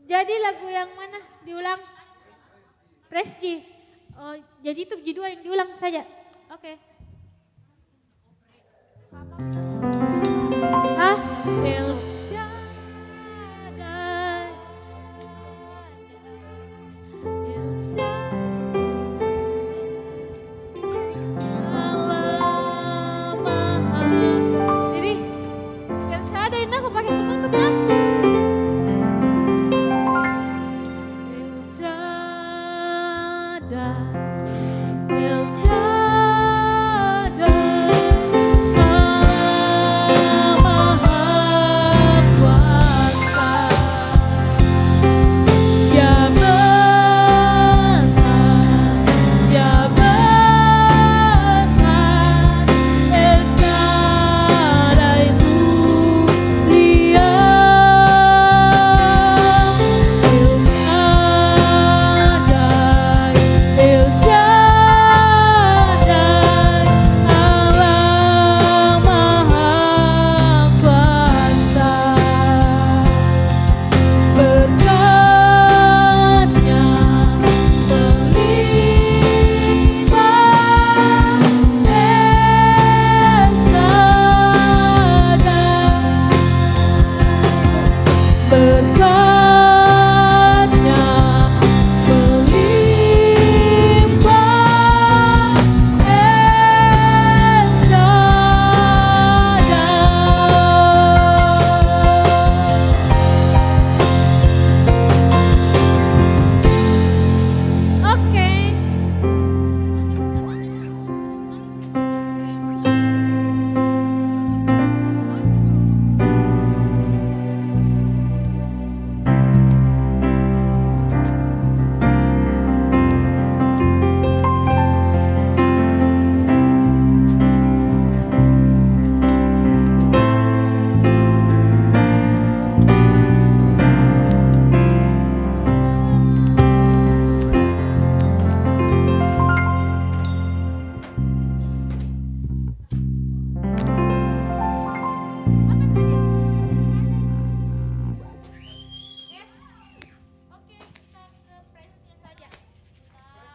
Jadi lagu yang mana diulang? Presji. Oh, jadi itu G2 yang diulang saja. Oke. Hah? El Shaddai. El Shaddai. Allah Maha. Jadi El Shaddai nah aku pakai penutup nah. El Shaddai. El Shaddai. Allah Maha Kuasa. Ya besar, ya besar, El Shaddai mulia. El Shaddai, El Shaddai, Allah Maha Kuasa. Berkatnya melimpah, El Shaddai. Berkatnya melimpah, El Shaddai. Oke.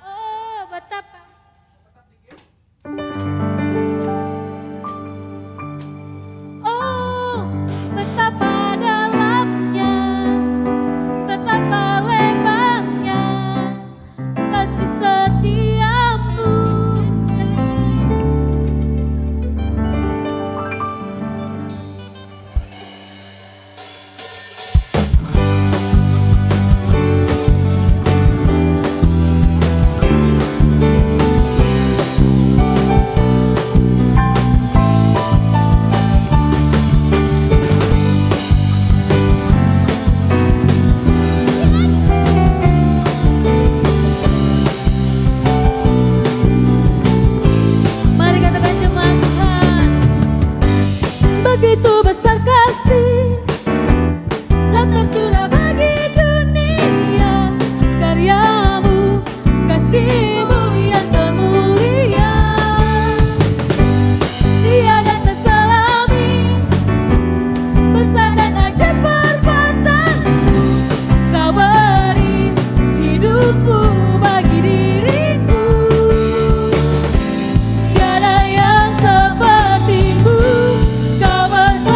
Oh, betapa. Oh, betapa dalamnya, betapa lebarnya kasih setiamu. Mari katakan jemaat, begitu besar kasih telah tercurah bagi dunia, karyamu, kasihmu yang termulia, tiada tersalami, besar dan ajaib perbuatanmu, kau beri hidupku bagi diriku. Tiada yang sepertimu, kau bertuah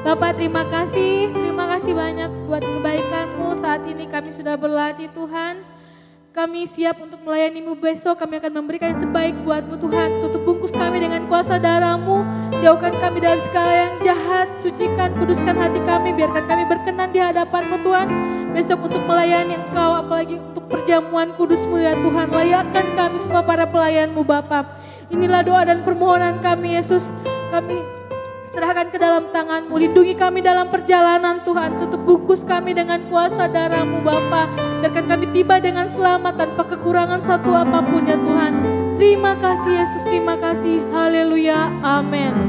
Bapak terima kasih banyak buat kebaikan-Mu. Saat ini kami sudah berlatih Tuhan. Kami siap untuk melayani-Mu besok, kami akan memberikan yang terbaik buat-Mu Tuhan. Tutup bungkus kami dengan kuasa darah-Mu, jauhkan kami dari segala yang jahat, sucikan, kuduskan hati kami, biarkan kami berkenan di hadapan-Mu Tuhan. Besok untuk melayani Engkau, apalagi untuk perjamuan kudus-Mu ya Tuhan. Layakkan kami semua para pelayan-Mu Bapa. Inilah doa dan permohonan kami Yesus, kami serahkan ke dalam tangan-Mu, lindungi kami dalam perjalanan Tuhan, tutup bungkus kami dengan kuasa darah-Mu Bapa, biarkan kami tiba dengan selamat tanpa kekurangan satu apapun ya Tuhan. Terima kasih Yesus, terima kasih, haleluya, amin.